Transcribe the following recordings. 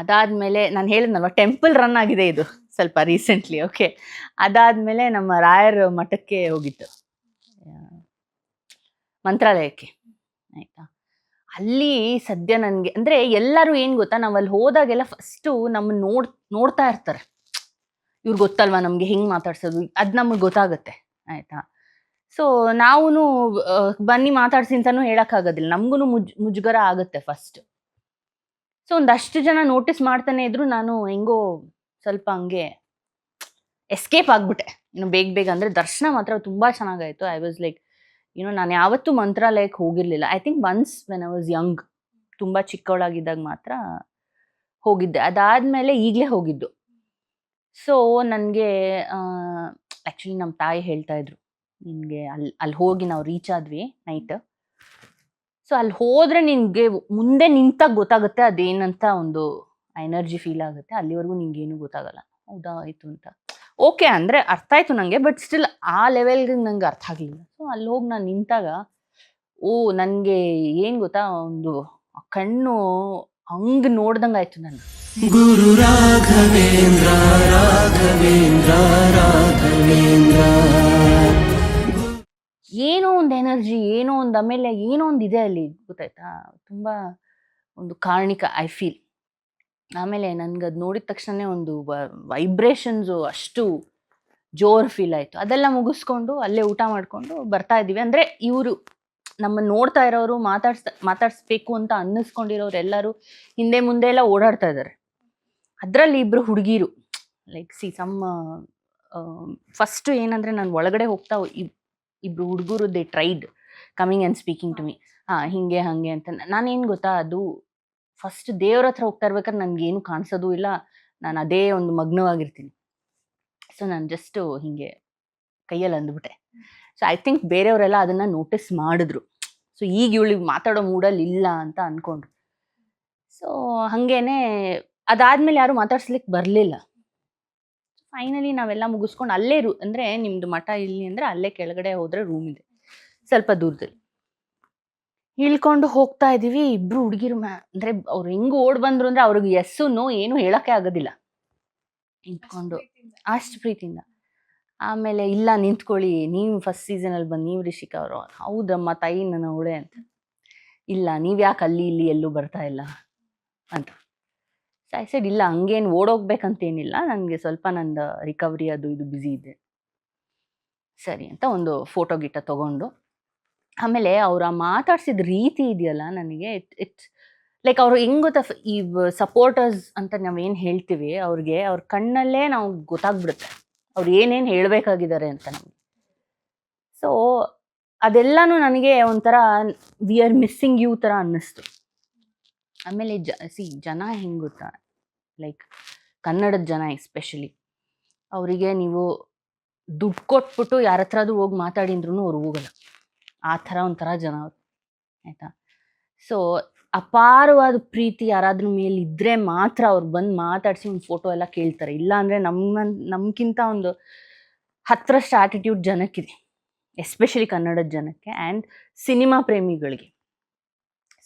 ಅದಾದ್ಮೇಲೆ ನಾನು ಹೇಳಿದ್ನಲ್ವ temple run ಆಗಿದೆ ಇದು ಸ್ವಲ್ಪ ರೀಸೆಂಟ್ಲಿ. ಓಕೆ, ಅದಾದ್ಮೇಲೆ ನಮ್ಮ ರಾಯರ್ ಮಠಕ್ಕೆ ಹೋಗಿತ್ತು, ಮಂತ್ರಾಲಯಕ್ಕೆ. ಆಯ್ತಾ, ಅಲ್ಲಿ ಸದ್ಯ ನನಗೆ ಅಂದರೆ ಎಲ್ಲರೂ ಏನು ಗೊತ್ತಾ, ನಾವು ಅಲ್ಲಿ ಹೋದಾಗೆಲ್ಲ ಫಸ್ಟು ನಮ್ಮನ್ನು ನೋಡ್ತಾ ಇರ್ತಾರೆ. ಇವ್ರು ಗೊತ್ತಲ್ವಾ ನಮಗೆ ಹೆಂಗೆ ಮಾತಾಡ್ಸೋದು, ಅದು ನಮಗೆ ಗೊತ್ತಾಗುತ್ತೆ. ಆಯಿತಾ, ಸೊ ನಾವು ಬನ್ನಿ ಮಾತಾಡ್ಸಿ ಅಂತಲೂ ಹೇಳೋಕ್ಕಾಗೋದಿಲ್ಲ, ನಮಗೂ ಮುಜುಗರ ಆಗುತ್ತೆ ಫಸ್ಟ್. ಸೊ ಒಂದಷ್ಟು ಜನ ನೋಟಿಸ್ ಮಾಡ್ತಾನೆ ಇದ್ರು, ನಾನು ಹೆಂಗೋ ಸ್ವಲ್ಪ ಹಂಗೆ ಎಸ್ಕೇಪ್ ಆಗಿಬಿಟ್ಟೆ ಇನ್ನು ಬೇಗ. ಅಂದರೆ ದರ್ಶನ ಮಾತ್ರ ತುಂಬ ಚೆನ್ನಾಗಾಯಿತು. ಐ ವಾಸ್ ಲೈಕ್ ನಾನು ಯಾವತ್ತೂ ಮಂತ್ರಾಲಯಕ್ಕೆ ಹೋಗಿರಲಿಲ್ಲ. I think once when I was young, ತುಂಬ ಚಿಕ್ಕವಳಾಗಿದ್ದಾಗ ಮಾತ್ರ ಹೋಗಿದ್ದೆ. ಅದಾದಮೇಲೆ ಈಗಲೇ ಹೋಗಿದ್ದು. ಸೊ ನನಗೆ ಆ್ಯಕ್ಚುಲಿ ನಮ್ಮ ತಾಯಿ ಹೇಳ್ತಾ ಇದ್ರು, ನಿನಗೆ ಅಲ್ಲಿ ಹೋಗಿ ನಾವು ರೀಚ್ ಆದ್ವಿ ನೈಟ್. ಸೊ ಅಲ್ಲಿ ಹೋದರೆ ನಿನಗೆ ಮುಂದೆ ನಿಂತಾಗ ಗೊತ್ತಾಗುತ್ತೆ ಅದೇನಂತ ಒಂದು ಎನರ್ಜಿ ಫೀಲ್ ಆಗುತ್ತೆ. ಅಲ್ಲಿವರೆಗೂ ನಿಂಗೇನು ಗೊತ್ತಾಗಲ್ಲ. ಹೌದಾ, ಆಯಿತು ಅಂತ ಓಕೆ ಅಂದರೆ ಅರ್ಥ ಆಯಿತು ನನಗೆ, ಬಟ್ ಸ್ಟಿಲ್ ಆ ಲೆವೆಲ್ಗೆ ನಂಗೆ ಅರ್ಥ ಆಗಲಿಲ್ಲ. ಸೊ ಅಲ್ಲಿ ಹೋಗಿ ನಾನು ನಿಂತಾಗ ನನಗೆ ಏನು ಗೊತ್ತಾ, ಒಂದು ಕಣ್ಣು ಹಂಗೆ ನೋಡ್ದಂಗೆ ಆಯಿತು ನನ್ನ. ಗುರು ರಾಘವೇಂದ್ರ ರಾಘವೇಂದ್ರ ರಾಘವೇಂದ್ರ, ಏನೋ ಒಂದು ಎನರ್ಜಿ, ಏನೋ ಒಂದು, ಆಮೇಲೆ ಏನೋ ಒಂದು ಇದೆ ಅಲ್ಲಿ, ಗೊತ್ತಾಯ್ತಾ, ತುಂಬ ಒಂದು ಕಾರಣಿಕ ಐ ಫೀಲ್. ಆಮೇಲೆ ನನಗದು ನೋಡಿದ ತಕ್ಷಣ ಒಂದು ವೈಬ್ರೇಷನ್ಸು ಅಷ್ಟು ಜೋರು ಫೀಲ್ ಆಯಿತು. ಅದೆಲ್ಲ ಮುಗಿಸ್ಕೊಂಡು ಅಲ್ಲೇ ಊಟ ಮಾಡಿಕೊಂಡು ಬರ್ತಾ ಇದ್ದೀವಿ. ಅಂದರೆ ಇವರು ನಮ್ಮನ್ನು ನೋಡ್ತಾ ಇರೋರು, ಮಾತಾಡಿಸ್ಬೇಕು ಅಂತ ಅನ್ನಿಸ್ಕೊಂಡಿರೋರು ಎಲ್ಲರೂ ಹಿಂದೆ ಮುಂದೆ ಎಲ್ಲ ಓಡಾಡ್ತಾ ಇದ್ದಾರೆ. ಅದರಲ್ಲಿ ಇಬ್ಬರು ಹುಡುಗಿರು, ಲೈಕ್ ಫಸ್ಟು ಏನಂದರೆ, ನಾನು ಒಳಗಡೆ ಹೋಗ್ತಾ ಇಬ್ಬರು ಹುಡುಗರು they tried coming and speaking to me. ಹಿಂಗೆ ಹಾಗೆ ಅಂತ. ನಾನೇನು ಗೊತ್ತಾ, ಅದು ಫಸ್ಟ್ ದೇವ್ರ ಹತ್ರ ಹೋಗ್ತಾ ಇರ್ಬೇಕಾದ್ರೆ ನನಗೇನು ಕಾಣಿಸೋದು ಇಲ್ಲ, ನಾನು ಅದೇ ಒಂದು ಮಗ್ನವಾಗಿರ್ತೀನಿ. ಸೊ ನಾನು ಜಸ್ಟು ಹೀಗೆ ಕೈಯಲ್ಲಿ ಅಂದ್ಬಿಟ್ಟೆ. ಸೊ ಐ ಥಿಂಕ್ ಬೇರೆಯವರೆಲ್ಲ ಅದನ್ನು ನೋಟಿಸ್ ಮಾಡಿದ್ರು. ಸೊ ಈಗ ಇವಳಿಗೆ ಮಾತಾಡೋ ಮೂಡಲ್ಲಿ ಇಲ್ಲ ಅಂತ ಅಂದ್ಕೊಂಡ್ರು. ಸೊ ಹಾಗೇನೆ ಅದಾದಮೇಲೆ ಯಾರೂ ಮಾತಾಡ್ಸ್ಲಿಕ್ಕೆ ಬರಲಿಲ್ಲ. ಫೈನಲಿ ನಾವೆಲ್ಲ ಮುಗಿಸ್ಕೊಂಡು ಅಲ್ಲೇ ಅಂದರೆ ನಿಮ್ಮದು ಮಠ ಇಲ್ಲಿ ಅಂದರೆ ಅಲ್ಲೇ ಕೆಳಗಡೆ ಹೋದರೆ ರೂಮ್ ಇದೆ ಸ್ವಲ್ಪ ದೂರದಲ್ಲಿ. ಇಳ್ಕೊಂಡು ಹೋಗ್ತಾ ಇದ್ದೀವಿ. ಇಬ್ಬರು ಹುಡುಗಿರು ಅಂದರೆ ಅವ್ರು ಹೆಂಗೆ ಓಡ್ ಬಂದರು ಅಂದರೆ ಅವ್ರಿಗೆ ಎಸ್ಸು ನೋ ಏನು ಹೇಳೋಕ್ಕೆ ಆಗೋದಿಲ್ಲ, ನಿಂತ್ಕೊಂಡು ಅಷ್ಟು ಪ್ರೀತಿಯಿಂದ. ಆಮೇಲೆ ಇಲ್ಲ ನಿಂತ್ಕೊಳ್ಳಿ, ನೀವು ಫಸ್ಟ್ ಸೀಸನಲ್ಲಿ ಬಂದು ನೀವು ರಿಷಿಕಾ ಅವರು. ಹೌದಮ್ಮ ತಾಯಿ ನನ್ನ ಅವಳೆ ಅಂತ. ಇಲ್ಲ ನೀವು ಯಾಕೆ ಅಲ್ಲಿ ಇಲ್ಲಿ ಎಲ್ಲೂ ಬರ್ತಾ ಇಲ್ಲ ಅಂತ. ಐ ಸೆಡ್ ಇಲ್ಲ, ಹಂಗೇನು ಓಡೋಗ್ಬೇಕಂತೇನಿಲ್ಲ, ನನಗೆ ಸ್ವಲ್ಪ ನಂದು ರಿಕವರಿ ಅದು ಇದು ಬ್ಯುಸಿ ಇದೆ. ಸರಿ ಅಂತ ಒಂದು ಫೋಟೋ ಗಿಟ ತೊಗೊಂಡು, ಆಮೇಲೆ ಅವ್ರ ಮಾತಾಡ್ಸಿದ ರೀತಿ ಇದೆಯಲ್ಲ ನನಗೆ, ಇಟ್ಸ್ ಲೈಕ್ ಅವರು ಹೆಂಗೆ ಗೊತ್ತಾ, ಈ ಸಪೋರ್ಟರ್ಸ್ ಅಂತ ನಾವೇನು ಹೇಳ್ತೀವಿ ಅವ್ರಿಗೆ, ಅವ್ರ ಕಣ್ಣಲ್ಲೇ ನಾವು ಗೊತ್ತಾಗ್ಬಿಡುತ್ತೆ ಅವ್ರು ಏನೇನು ಹೇಳಬೇಕಾಗಿದ್ದಾರೆ ಅಂತ ನಮಗೆ. ಸೊ ಅದೆಲ್ಲನೂ ನನಗೆ ಒಂಥರ ವಿ ಆರ್ ಮಿಸ್ಸಿಂಗ್ ಯು ಥರ ಅನ್ನಿಸ್ತು. ಆಮೇಲೆ ಜನ ಹೆಂಗೆ ಗೊತ್ತಾ, ಲೈಕ್ ಕನ್ನಡದ ಜನ ಎಸ್ಪೆಷಲಿ, ಅವರಿಗೆ ನೀವು ದುಡ್ಡು ಕೊಟ್ಬಿಟ್ಟು ಯಾರ ಹತ್ರ ಅದು ಹೋಗಿ ಮಾತಾಡಿದ್ರು ಅವ್ರು ಹೋಗಲ್ಲ. ಆ ಥರ ಒಂಥರ ಜನ ಅವರು, ಆಯಿತಾ. ಸೊ ಅಪಾರವಾದ ಪ್ರೀತಿ ಯಾರಾದ್ರ ಮೇಲೆ ಇದ್ದರೆ ಮಾತ್ರ ಅವ್ರು ಬಂದು ಮಾತಾಡಿಸಿ ಒಂದು ಫೋಟೋ ಎಲ್ಲ ಕೇಳ್ತಾರೆ. ಇಲ್ಲ ಅಂದರೆ ನಮ್ಗಿಂತ ಒಂದು 10ರಷ್ಟು ಆ್ಯಟಿಟ್ಯೂಡ್ ಜನಕ್ಕಿದೆ, ಎಸ್ಪೆಷಲಿ ಕನ್ನಡದ ಜನಕ್ಕೆ ಆ್ಯಂಡ್ ಸಿನಿಮಾ ಪ್ರೇಮಿಗಳಿಗೆ.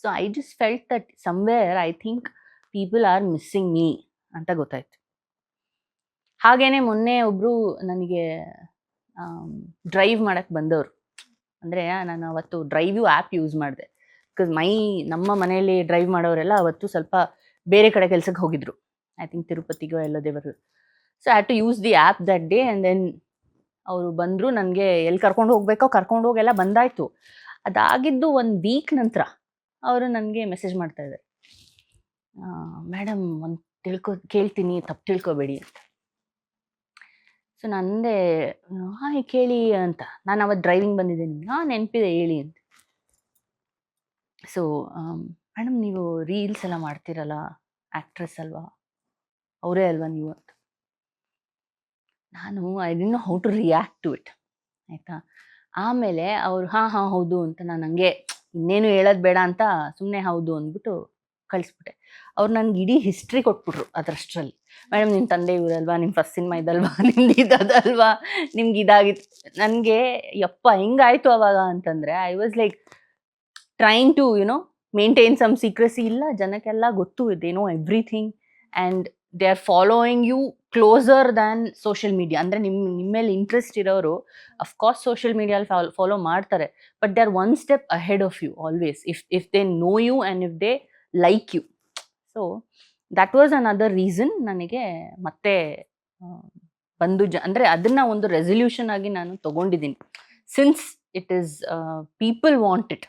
So I just felt that somewhere I think people are missing me ಅಂತ ಗೊತ್ತಾಯ್ತು. ಹಾಗೇನೆ ಮೊನ್ನೆ ಒಬ್ಬರು ನನಗೆ ಡ್ರೈವ್ ಮಾಡೋಕ್ಕೆ ಬಂದವರು. ಅಂದರೆ ನಾನು ಅವತ್ತು ಡ್ರೈವ್ ಆ್ಯಪ್ ಯೂಸ್ ಮಾಡಿದೆ. ಬಿಕಾಸ್ ನಮ್ಮ ಮನೆಯಲ್ಲಿ ಡ್ರೈವ್ ಮಾಡೋರೆಲ್ಲ ಅವತ್ತು ಸ್ವಲ್ಪ ಬೇರೆ ಕಡೆ ಕೆಲಸಕ್ಕೆ ಹೋಗಿದ್ರು, ಐ ಥಿಂಕ್ ತಿರುಪತಿಗೋ ಎಲ್ಲೋ ದೇವರು. So I had to use the app that day. And then ಅವರು ಬಂದರು, ನನಗೆ ಎಲ್ಲಿ ಕರ್ಕೊಂಡು ಹೋಗಬೇಕೋ ಕರ್ಕೊಂಡು ಹೋಗೆಲ್ಲ ಬಂದಾಯಿತು. ಅದಾಗಿದ್ದು 1 ವೀಕ್ ನಂತರ ಅವರು ನನಗೆ ಮೆಸೇಜ್ ಮಾಡ್ತಾಯಿದ್ದಾರೆ, ಮೇಡಮ್ ಒಂದು ಕೇಳ್ತೀನಿ, ತಪ್ಪು ತಿಳ್ಕೊಬೇಡಿ ಅಂತ. ಸೊ ನಂದೇ ಹಾಂ ಕೇಳಿ ಅಂತ. ನಾನು ಅವತ್ತು ಡ್ರೈವಿಂಗ್ ಬಂದಿದ್ದೀನಿ, ನೆನಪಿದೆ ಹೇಳಿ ಅಂತ. ಸೊ ಮೇಡಮ್ ನೀವು ರೀಲ್ಸ್ ಎಲ್ಲ ಮಾಡ್ತೀರಲ್ಲ, ಆ್ಯಕ್ಟ್ರೆಸ್ ಅಲ್ವಾ, ಅವರೇ ಅಲ್ವಾ ನೀವು ಅಂತ. ನಾನು I didn't know how to react to it, ಆಯಿತಾ. ಆಮೇಲೆ ಅವರು ಹಾಂ ಹೌದು ಅಂತ, ನಾನು ಹಂಗೆ ಇನ್ನೇನು ಹೇಳೋದು ಬೇಡ ಅಂತ ಸುಮ್ಮನೆ ಹೌದು ಅಂದ್ಬಿಟ್ಟು ಕಳಿಸ್ಬಿಟ್ಟೆ. ಅವ್ರು ನನಗೆ ಇಡೀ ಹಿಸ್ಟ್ರಿ ಕೊಟ್ಬಿಟ್ರು ಅದರಷ್ಟರಲ್ಲಿ. ಮೇಡಮ್ ನಿಮ್ಮ ತಂದೆ ಇವರಲ್ವಾ, ನಿಮ್ಮ ಫಸ್ಟ್ ಸಿನಿಮಾ ಇದಲ್ವಾ, ನಿಮ್ದು ಇದಲ್ವಾ, ನಿಮ್ಗೆ ಇದಾಗಿತ್ತು. ನನಗೆ ಯಪ್ಪ ಹೆಂಗಾಯಿತು ಅವಾಗ ಅಂತಂದರೆ, I was like trying to maintain some secrecy. ಇಲ್ಲ, ಜನಕ್ಕೆಲ್ಲ ಗೊತ್ತು, they know everything. And they are following you closer than social media. ಅಂದರೆ ನಿಮ್ಮೇಲೆ ಇಂಟ್ರೆಸ್ಟ್ ಇರೋರು ಅಫ್ಕೋರ್ಸ್ ಸೋಷಿಯಲ್ ಮೀಡಿಯಲ್ಲಿ ಫಾಲೋ ಮಾಡ್ತಾರೆ, but they are one step ahead of you always, if they know you and if they like you. So that was another reason ನನಗೆ ಮತ್ತೆ ಬಂದು ಅಂದರೆ ಅದನ್ನ ಒಂದು ರೆಸಲ್ಯೂಷನ್ ಆಗಿ ನಾನು ತಗೊಂಡಿದ್ದೀನಿ. Since it is people want it,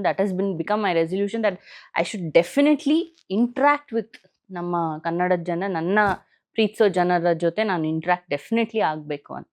that has become my resolution that I should definitely interact with ನಮ್ಮ ಕನ್ನಡದ ಜನ, ನನ್ನ ಪ್ರೀತಿಸೋ ಜನರ ಜೊತೆ ನಾನು ಇಂಟ್ರಾಕ್ಟ್ ಡೆಫಿನೆಟ್ಲಿ ಆಗಬೇಕು ಅಂತ.